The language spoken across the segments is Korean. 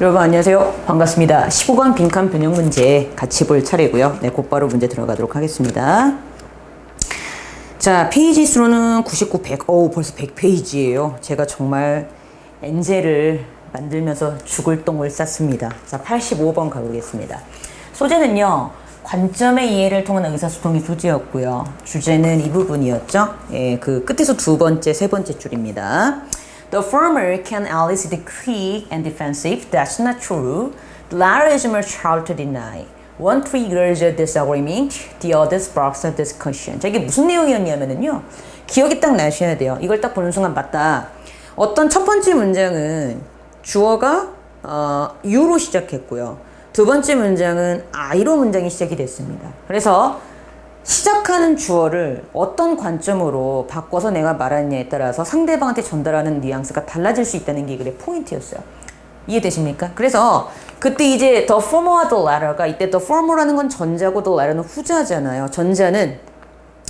여러분 안녕하세요. 반갑습니다. 15강 빈칸 변형 문제 같이 볼 차례고요. 네, 곧바로 문제 들어가도록 하겠습니다. 자, 페이지 수로는 99, 100. 벌써 100페이지예요. 제가 정말 엔젤을 만들면서 죽을 똥을 쌌습니다. 자, 85번 가보겠습니다. 소재는요, 관점의 이해를 통한 의사소통이 소재였고요. 주제는 이 부분이었죠. 예, 그 끝에서 두 번째, 세 번째 줄입니다. The former can elicit quick and defensive. That's not true. The latter is much harder to deny. One triggers a disagreement, the other sparks a discussion. 자, 이게 무슨 내용이었냐면요. 기억이 딱 나셔야 돼요. 이걸 딱 보는 순간 맞다. 어떤 첫 번째 문장은 주어가 you로 시작했고요. 두 번째 문장은 I로 문장이 시작이 됐습니다. 그래서 시작하는 주어를 어떤 관점으로 바꿔서 내가 말하느냐에 따라서 상대방한테 전달하는 뉘앙스가 달라질 수 있다는 게 이 글의 포인트였어요. 이해되십니까? 그래서 그때 이제 the former와 the latter가 이때 the former라는 건 전자고 the latter는 후자잖아요. 전자는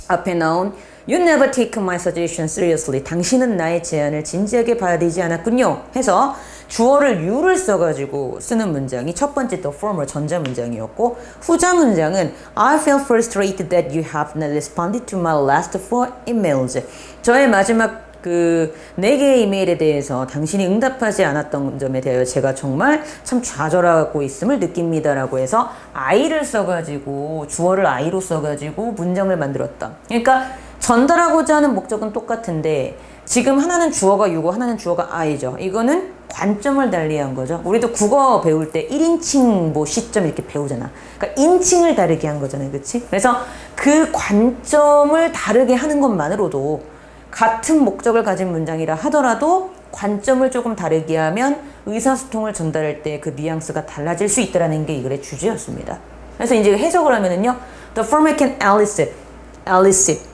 앞에 나온 You never take my suggestion seriously. 당신은 나의 제안을 진지하게 봐야 되지 않았군요. 해서 주어를 you를 써가지고 쓰는 문장이 첫 번째 the former 전자 문장이었고 후자 문장은 I feel frustrated that you have not responded to my last 4 emails. 저의 마지막 그 4개의 이메일에 대해서 당신이 응답하지 않았던 점에 대하여 제가 정말 참 좌절하고 있음을 느낍니다 라고 해서 I를 써가지고 주어를 I로 써가지고 문장을 만들었다. 그러니까 전달하고자 하는 목적은 똑같은데 지금 하나는 주어가 you고 하나는 주어가 I죠. 이거는 관점을 달리한 거죠. 우리도 국어 배울 때 1인칭 뭐 시점 이렇게 배우잖아. 그러니까 인칭을 다르게 한 거잖아요. 그치? 그래서 그 관점을 다르게 하는 것만으로도 같은 목적을 가진 문장이라 하더라도 관점을 조금 다르게 하면 의사소통을 전달할 때 그 뉘앙스가 달라질 수 있다는 게 이 글의 주제였습니다. 그래서 이제 해석을 하면은요. The former can elicit.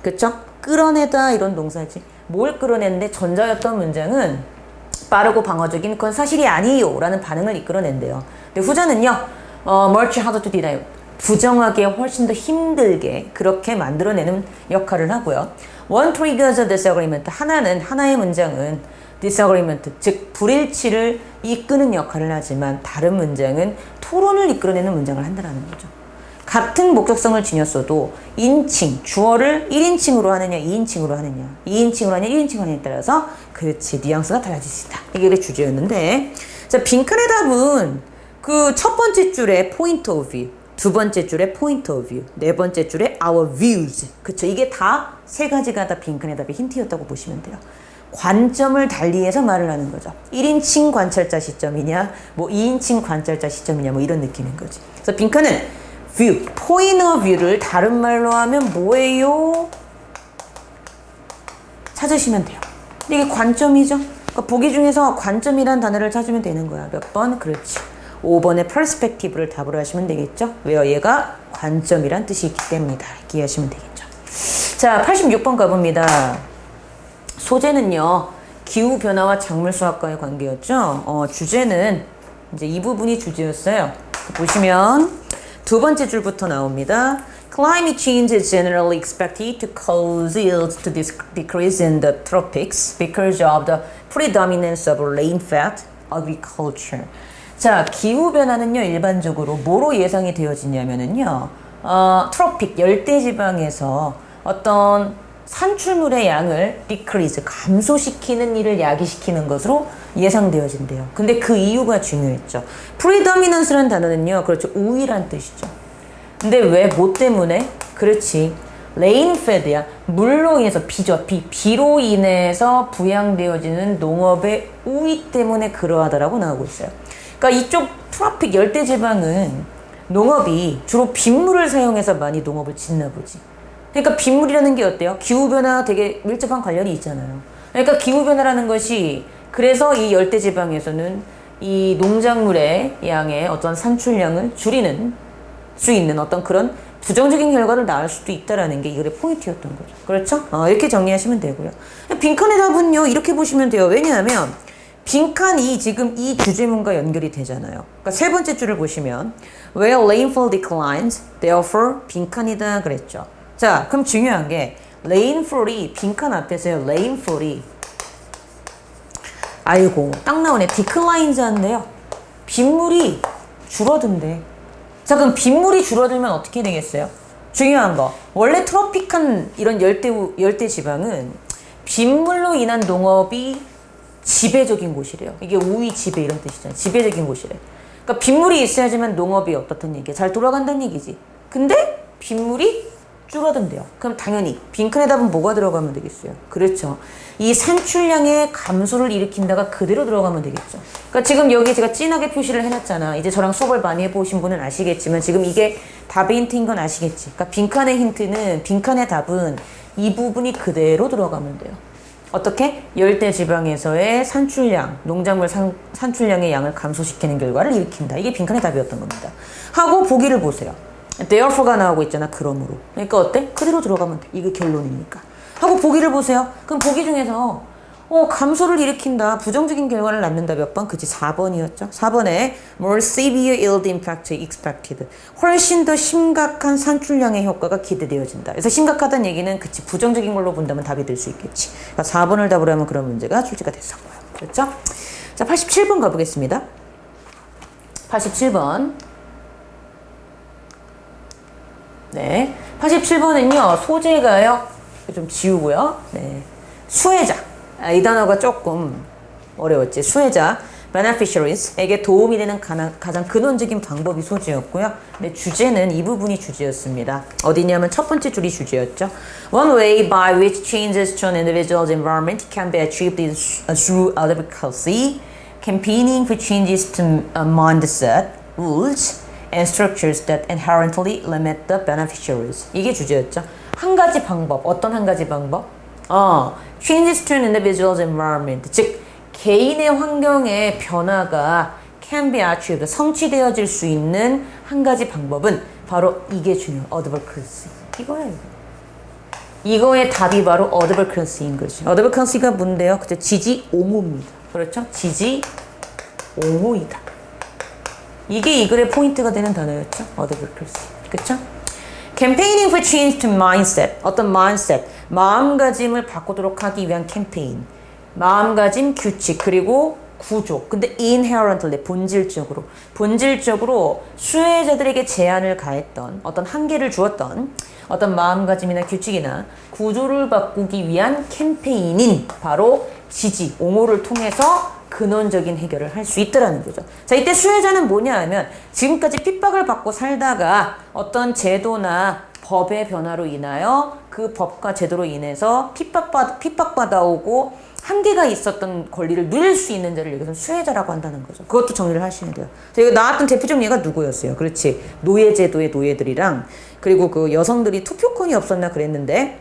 그쵸? 끌어내다 이런 동사지. 뭘 끌어내는데 전자였던 문장은 빠르고 방어적인 그건 사실이 아니에요 라는 반응을 이끌어낸대요. 근데 후자는요. much harder to deny. 부정하게 훨씬 더 힘들게 그렇게 만들어내는 역할을 하고요. One triggers a disagreement. 하나의 문장은 disagreement, 즉 불일치를 이끄는 역할을 하지만 다른 문장은 토론을 이끌어내는 문장을 한다는 거죠. 같은 목적성을 지녔어도 인칭, 주어를 1인칭으로 하느냐 2인칭으로 하느냐 2인칭으로 하느냐 1인칭으로 하느냐에 따라서 그렇지 뉘앙스가 달라질 수 있다. 이게 내 주제였는데 자 빈칸의 답은 그 첫 번째 줄에 point of view, 두 번째 줄에 point of view, 네 번째 줄에 our views. 그쵸? 이게 다 세 가지가 다 빈칸의 답의 힌트였다고 보시면 돼요. 관점을 달리해서 말을 하는 거죠. 1인칭 관찰자 시점이냐, 뭐 2인칭 관찰자 시점이냐, 뭐 이런 느낌인 거지. 그래서 빈칸은 view, point of view를 다른 말로 하면 뭐예요? 찾으시면 돼요. 이게 관점이죠. 그러니까 보기 중에서 관점이란 단어를 찾으면 되는 거야. 몇 번? 그렇지. 5번의 perspective를 답으로 하시면 되겠죠. 왜요? 얘가 관점이란 뜻이 있기 때문이다. 이렇게 이해하시면 되겠죠. 자, 86번 가봅니다. 소재는요, 기후변화와 작물수학과의 관계였죠. 주제는 이제 이 부분이 주제였어요. 보시면 두 번째 줄부터 나옵니다. Climate change is generally expected to cause yields to decrease in the tropics because of the predominance of rain-fed agriculture. 자, 기후변화는요, 일반적으로 뭐로 예상이 되어지냐면은요, 트로픽, 열대지방에서 어떤 산출물의 양을 decrease, 감소시키는 일을 야기시키는 것으로 예상되어진대요. 근데 그 이유가 중요했죠. predominance라는 단어는요, 그렇죠. 우위란 뜻이죠. 근데 왜, 뭐 때문에? 그렇지. rain-fed야. 물로 인해서 비죠. 비로 인해서 부양되어지는 농업의 우위 때문에 그러하다라고 나오고 있어요. 그러니까 이쪽 트로픽 열대지방은 농업이 주로 빗물을 사용해서 많이 농업을 짓나 보지. 그러니까 빗물이라는 게 어때요? 기후변화 되게 밀접한 관련이 있잖아요. 그러니까 기후변화라는 것이 그래서 이 열대지방에서는 이 농작물의 양의 어떤 산출량을 줄이는 수 있는 어떤 그런 부정적인 결과를 낳을 수도 있다라는 게 이 글의 포인트였던 거죠. 그렇죠? 이렇게 정리하시면 되고요. 빈칸의 답은요, 이렇게 보시면 돼요. 왜냐하면 빈칸이 지금 이 주제문과 연결이 되잖아요. 그러니까 세 번째 줄을 보시면 Where rainfall declines, therefore 빈칸이다 그랬죠. 자, 그럼 중요한 게 rainfall이 빈칸 앞에서요. rainfall이 아이고 딱 나오네. declines 한대요. 빗물이 줄어든대. 자, 그럼 빗물이 줄어들면 어떻게 되겠어요? 중요한 거. 원래 트로픽한 이런 열대 지방은 빗물로 인한 농업이 지배적인 곳이래요. 이게 우위 지배 이런 뜻이잖아요. 지배적인 곳이래. 그러니까 빗물이 있어야지만 농업이 어떻단 얘기야? 잘 돌아간다는 얘기지. 근데 빗물이 줄어든대요. 그럼 당연히 빈칸에 답은 뭐가 들어가면 되겠어요? 그렇죠. 이 산출량의 감소를 일으킨다가 그대로 들어가면 되겠죠. 그러니까 지금 여기 제가 진하게 표시를 해놨잖아. 이제 저랑 수업을 많이 해보신 분은 아시겠지만 지금 이게 답의 힌트인 건 아시겠지. 그러니까 빈칸의 힌트는 빈칸의 답은 이 부분이 그대로 들어가면 돼요. 어떻게? 열대지방에서의 산출량, 농작물 산출량의 양을 감소시키는 결과를 일으킨다. 이게 빈칸의 답이었던 겁니다. 하고 보기를 보세요. therefore가 나오고 있잖아. 그러므로. 그러니까 어때? 그대로 들어가면 돼. 이게 결론이니까. 하고 보기를 보세요. 그럼 보기 중에서 감소를 일으킨다. 부정적인 결과를 낳는다. 몇 번? 그치, 4번이었죠. 4번에 more severe yield impact expected. 훨씬 더 심각한 산출량의 효과가 기대되어진다. 그래서 심각하다는 얘기는 그치, 부정적인 걸로 본다면 답이 될 수 있겠지. 그러니까 4번을 답으로 하면 그런 문제가 출제가 됐었고요. 그렇죠? 자, 87번 가보겠습니다. 87번. 네. 87번은요, 소재가요, 좀 지우고요. 네. 수혜자. 이 단어가 조금 어려웠지. 수혜자. beneficiaries에게 도움이 되는 가장 근원적인 방법이 소재였고요. 네, 주제는 이 부분이 주제였습니다. 어디냐면 첫 번째 줄이 주제였죠. One way by which changes to an individual's environment can be achieved is through advocacy, campaigning for changes to a mindset, rules, and structures that inherently limit the beneficiaries. 이게 주제였죠. 한 가지 방법. 어떤 한 가지 방법? Changes to an individual's environment. 즉, 개인의 환경의 변화가 can be achieved. 성취되어질 수 있는 한 가지 방법은 바로 이게 중요해요. advocacy. 이거예요. 이거의 답이 바로 advocacy인 거죠. advocacy가 뭔데요? 그죠? 지지 옹호입니다. 그렇죠? 지지 옹호이다. 이게 이 글의 포인트가 되는 단어였죠. advocacy. 그렇죠? campaigning for change to mindset. 어떤 mindset, 마음가짐을 바꾸도록 하기 위한 캠페인. 마음가짐, 규칙, 그리고 구조. 근데 inherently, 본질적으로 수혜자들에게 제한을 가했던, 어떤 한계를 주었던 어떤 마음가짐이나 규칙이나 구조를 바꾸기 위한 캠페인인 바로 지지, 옹호를 통해서 근원적인 해결을 할 수 있더라는 거죠. 자, 이때 수혜자는 뭐냐 하면 지금까지 핍박을 받고 살다가 어떤 제도나 법의 변화로 인하여 그 법과 제도로 인해서 핍박받아오고 한계가 있었던 권리를 누릴 수 있는 자를 여기서 수혜자라고 한다는 거죠. 그것도 정리를 하시면 돼요. 자, 이거 나왔던 대표적 예가 누구였어요? 그렇지. 노예제도의 노예들이랑 그리고 그 여성들이 투표권이 없었나 그랬는데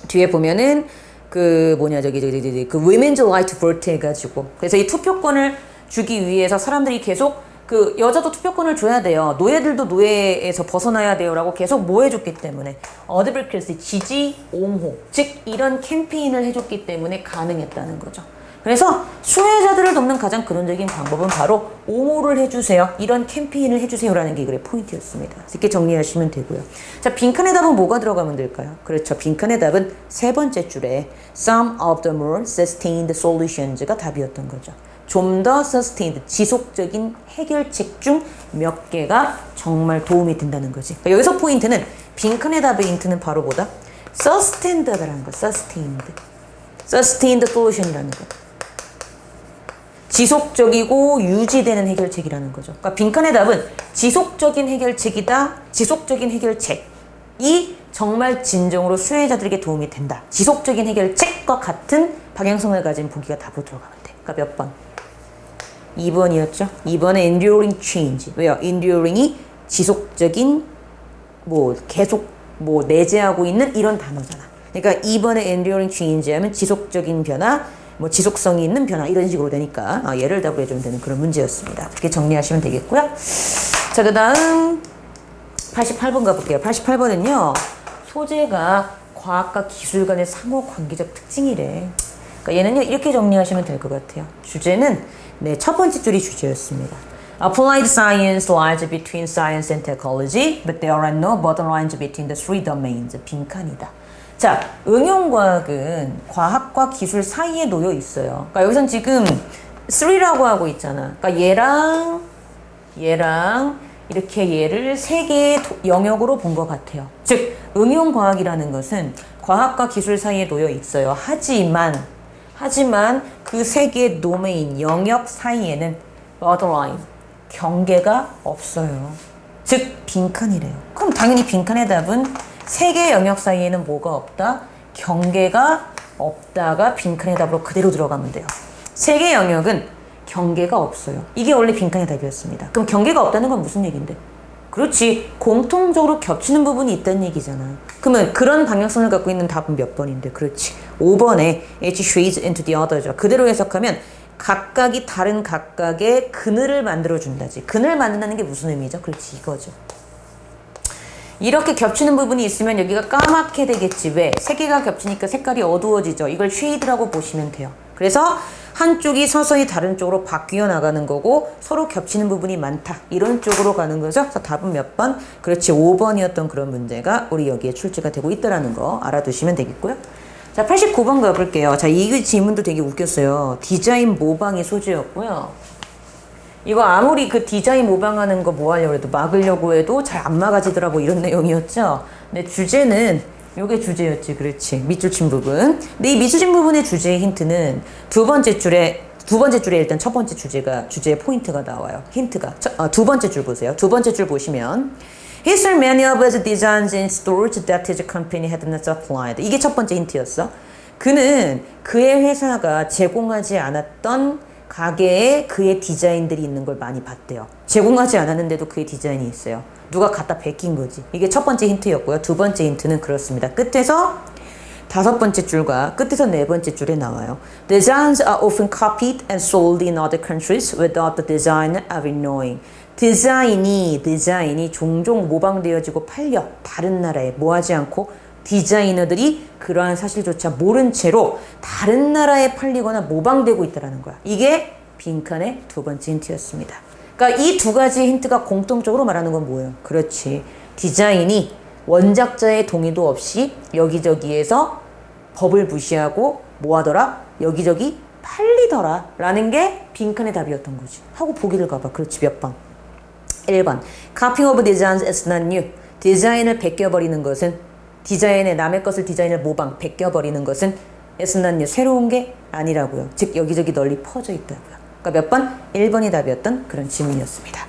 뒤에 보면은 그 Women's Right to Vote 해가지고 그래서 이 투표권을 주기 위해서 사람들이 계속 그 여자도 투표권을 줘야 돼요. 노예들도 노예에서 벗어나야 돼요라고 계속 뭐 해줬기 때문에 advocacy, 지지, 옹호, 즉 이런 캠페인을 해줬기 때문에 가능했다는 거죠. 그래서 수혜자들을 돕는 가장 근원적인 방법은 바로 옹호를 해주세요. 이런 캠페인을 해주세요라는 게 이 글의 포인트였습니다. 이렇게 정리하시면 되고요. 자, 빈칸의 답은 뭐가 들어가면 될까요? 그렇죠. 빈칸의 답은 세 번째 줄에 some of the more sustained solutions가 답이었던 거죠. 좀 더 sustained, 지속적인 해결책 중 몇 개가 정말 도움이 된다는 거지. 그러니까 여기서 포인트는 빈칸의 답의 힌트는 바로 뭐다? sustained라는 거. sustained solution이라는 거. 지속적이고 유지되는 해결책이라는 거죠. 그러니까 빈칸의 답은 지속적인 해결책이다. 지속적인 해결책이 정말 진정으로 수혜자들에게 도움이 된다. 지속적인 해결책과 같은 방향성을 가진 보기가 답으로 들어가면 돼. 그러니까 몇 번? 2번이었죠. 2번에 enduring change. 왜요? enduring이 지속적인 계속 내재하고 있는 이런 단어잖아. 그러니까 2번에 enduring change 하면 지속적인 변화, 지속성이 있는 변화 이런 식으로 되니까 얘를 답으로 해주면 되는 그런 문제였습니다. 그렇게 정리하시면 되겠고요. 자, 그 다음 88번 가볼게요. 88번은요. 소재가 과학과 기술 간의 상호관계적 특징이래. 그러니까 얘는요. 이렇게 정리하시면 될 것 같아요. 주제는 첫 번째 줄이 주제였습니다. Applied science lies between science and technology, but there are no borderlines between the three domains. 빈칸이다. 자, 응용과학은 과학과 기술 사이에 놓여 있어요. 그러니까 여기선 지금 3라고 하고 있잖아. 그러니까 얘랑 이렇게 얘를 세 개의 영역으로 본 것 같아요. 즉 응용과학이라는 것은 과학과 기술 사이에 놓여 있어요. 하지만 그 세 개의 도메인 영역 사이에는 borderline 경계가 없어요. 즉 빈칸이래요. 그럼 당연히 빈칸의 답은 세 개의 영역 사이에는 뭐가 없다? 경계가 없다가 빈칸의 답으로 그대로 들어가면 돼요. 세 개의 영역은 경계가 없어요. 이게 원래 빈칸의 답이었습니다. 그럼 경계가 없다는 건 무슨 얘기인데? 그렇지. 공통적으로 겹치는 부분이 있다는 얘기잖아. 그러면 그런 방향성을 갖고 있는 답은 몇 번인데? 그렇지. 5번에 H shades into the other죠. 그대로 해석하면 각각이 다른 각각의 그늘을 만들어준다지. 그늘 만든다는 게 무슨 의미죠? 그렇지. 이거죠. 이렇게 겹치는 부분이 있으면 여기가 까맣게 되겠지. 왜? 세 개가 겹치니까 색깔이 어두워지죠. 이걸 쉐이드라고 보시면 돼요. 그래서 한쪽이 서서히 다른 쪽으로 바뀌어 나가는 거고 서로 겹치는 부분이 많다. 이런 쪽으로 가는 거죠. 그래서 답은 몇 번? 그렇지. 5번이었던 그런 문제가 우리 여기에 출제가 되고 있다는 거 알아두시면 되겠고요. 자, 89번 가볼게요. 자, 이 질문도 되게 웃겼어요. 디자인 모방이 소재였고요. 이거 아무리 그 디자인 모방하는 거 뭐 하려고 해도 막으려고 해도 잘 안 막아지더라 뭐 이런 내용이었죠. 근데 주제는 요게 주제였지. 그렇지. 밑줄 친 부분. 근데 이 밑줄 친 부분의 주제의 힌트는 두 번째 줄에 일단 첫 번째 주제의 포인트가 나와요. 힌트가. 두 번째 줄 보세요. 두 번째 줄 보시면 He sold many of his designs in stores that his company had not supplied. 이게 첫 번째 힌트였어. 그는 그의 회사가 제공하지 않았던 가게에 그의 디자인들이 있는 걸 많이 봤대요. 제공하지 않았는데도 그의 디자인이 있어요. 누가 갖다 베낀 거지. 이게 첫 번째 힌트였고요. 두 번째 힌트는 그렇습니다. 끝에서 다섯 번째 줄과 끝에서 네 번째 줄에 나와요. Designs are often copied and sold in other countries without the designer ever knowing. 디자인이 종종 모방되어지고 팔려. 다른 나라에 뭐하지 않고 디자이너들이 그러한 사실조차 모른 채로 다른 나라에 팔리거나 모방되고 있다는 거야. 이게 빈칸의 두 번째 힌트였습니다. 그러니까 이 두 가지 힌트가 공통적으로 말하는 건 뭐예요? 그렇지. 디자인이 원작자의 동의도 없이 여기저기에서 법을 무시하고 뭐하더라? 여기저기 팔리더라 라는 게 빈칸의 답이었던 거지. 하고 보기를 가봐. 그렇지. 몇 번? 1번. Copying of designs is not new. 디자인을 베껴버리는 것은 남의 것을 디자인을 모방, 베껴버리는 것은 is not new. 새로운 게 아니라고요. 즉 여기저기 널리 퍼져 있다고요. 그러니까 몇 번? 1번이 답이었던 그런 질문이었습니다.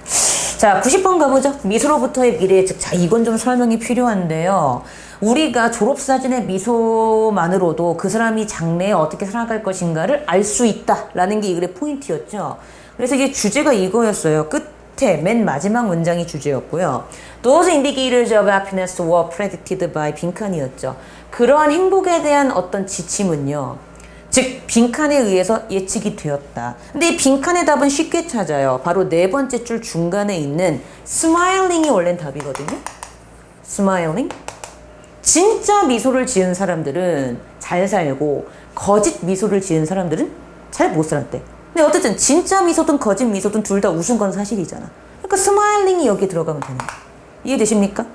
자, 90번 가보죠. 미소로부터의 미래. 즉, 자, 이건 좀 설명이 필요한데요. 우리가 졸업사진의 미소만으로도 그 사람이 장래에 어떻게 살아갈 것인가를 알 수 있다라는 게 이 글의 포인트였죠. 그래서 이게 주제가 이거였어요. 끝에 맨 마지막 문장이 주제였고요. Those indicators of happiness were predicted by 빈칸이었죠. 그러한 행복에 대한 어떤 지침은요. 즉 빈칸에 의해서 예측이 되었다. 근데 이 빈칸의 답은 쉽게 찾아요. 바로 네 번째 줄 중간에 있는 smiling이 원래는 답이거든요. smiling. 진짜 미소를 지은 사람들은 잘 살고 거짓 미소를 지은 사람들은 잘 못 살았대. 근데 어쨌든 진짜 미소든 거짓 미소든 둘 다 웃은 건 사실이잖아. 그러니까 스마일링이 여기 들어가면 되는 거야. 이해되십니까?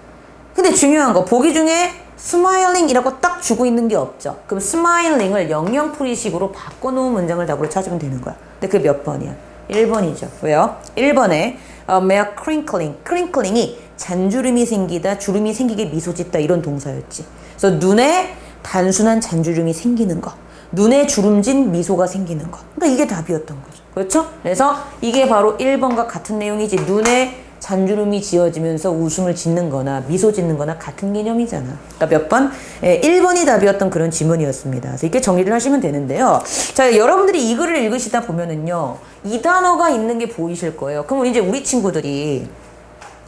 근데 중요한 거 보기 중에 스마일링이라고 딱 주고 있는 게 없죠. 그럼 스마일링을 영영풀이식으로 바꿔놓은 문장을 답으로 찾으면 되는 거야. 근데 그게 몇 번이야? 1번이죠. 왜요? 1번에 mere crinkling. crinkling이 잔주름이 생기다, 주름이 생기게 미소 짓다 이런 동사였지. 그래서 눈에 단순한 잔주름이 생기는 거. 눈에 주름진 미소가 생기는 거. 그러니까 이게 답이었던 거죠. 그렇죠? 그래서 이게 바로 1번과 같은 내용이지. 눈에 잔주름이 지어지면서 웃음을 짓는 거나 미소 짓는 거나 같은 개념이잖아. 그러니까 몇 번? 1번이 답이었던 그런 지문이었습니다. 그래서 이렇게 정리를 하시면 되는데요. 자, 여러분들이 이 글을 읽으시다 보면은요. 이 단어가 있는 게 보이실 거예요. 그럼 이제 우리 친구들이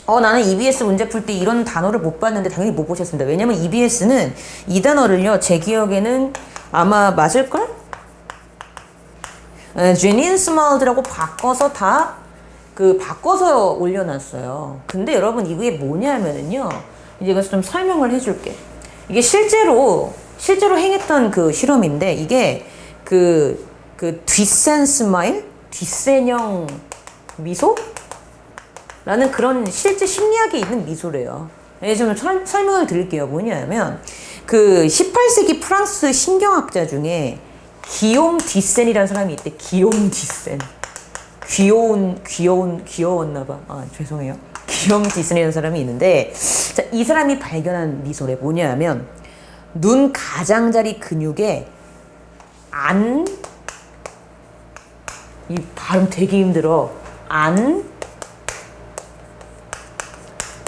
나는 EBS 문제 풀 때 이런 단어를 못 봤는데 당연히 못 보셨습니다. 왜냐면 EBS는 이 단어를요. 제 기억에는 아마 맞을걸? genuine smile라고 바꿔서 바꿔서 올려놨어요. 근데 여러분 이게 뭐냐면은요. 이제 이것을 좀 설명을 해줄게. 이게 실제로 행했던 그 실험인데 이게 그 뒷센 스마일? 뒷센형 미소? 라는 그런 실제 심리학에 있는 미소래요. 좀 설명을 드릴게요. 뭐냐면 그 18세기 프랑스 신경학자 중에 기욤 디센이라는 사람이 있대. 기욤 디센. 귀여웠나봐. 아, 죄송해요. 기욤 디센이라는 사람이 있는데, 자, 이 사람이 발견한 미소래 뭐냐면, 눈 가장자리 근육에 이 발음 되게 힘들어.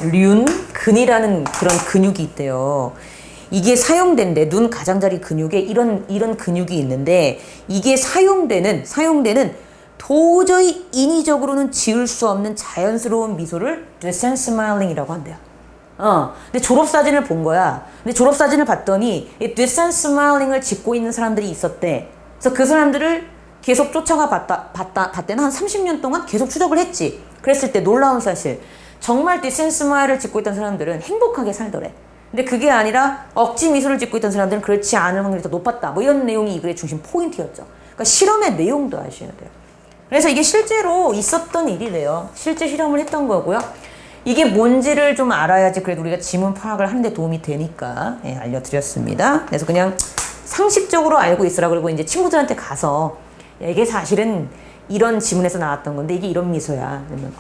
륜근이라는 그런 근육이 있대요. 이게 사용된대. 눈 가장자리 근육에 이런 근육이 있는데, 이게 사용되는 도저히 인위적으로는 지을 수 없는 자연스러운 미소를 Duchenne Smiling이라고 한대요. 근데 졸업사진을 본 거야. 근데 졸업사진을 봤더니 이 Duchenne Smiling을 짓고 있는 사람들이 있었대. 그래서 그 사람들을 계속 쫓아가 봤대는 한 30년 동안 계속 추적을 했지. 그랬을 때 놀라운 사실. 정말 Duchenne Smile을 짓고 있던 사람들은 행복하게 살더래. 근데 그게 아니라 억지 미소를 짓고 있던 사람들은 그렇지 않을 확률이 더 높았다. 뭐 이런 내용이 이 글의 중심 포인트였죠. 그러니까 실험의 내용도 아셔야 돼요. 그래서 이게 실제로 있었던 일이래요. 실제 실험을 했던 거고요. 이게 뭔지를 좀 알아야지 그래도 우리가 지문 파악을 하는 데 도움이 되니까 알려드렸습니다. 그래서 그냥 상식적으로 알고 있으라. 그리고 이제 친구들한테 가서 야, 이게 사실은 이런 지문에서 나왔던 건데 이게 이런 미소야. 그러면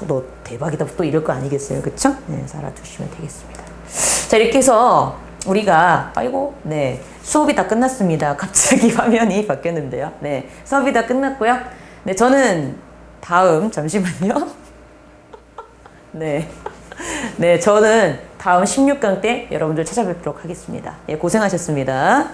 너 대박이다 또 이럴 거 아니겠어요. 그쵸? 네, 그래서 알아두시면 되겠습니다. 자, 이렇게 해서 우리가 수업이 다 끝났습니다. 갑자기 화면이 바뀌었는데요. 네, 수업이 다 끝났고요. 네, 저는 잠시만요. 네, 저는 다음 16강 때 여러분들 찾아뵙도록 하겠습니다. 예, 고생하셨습니다.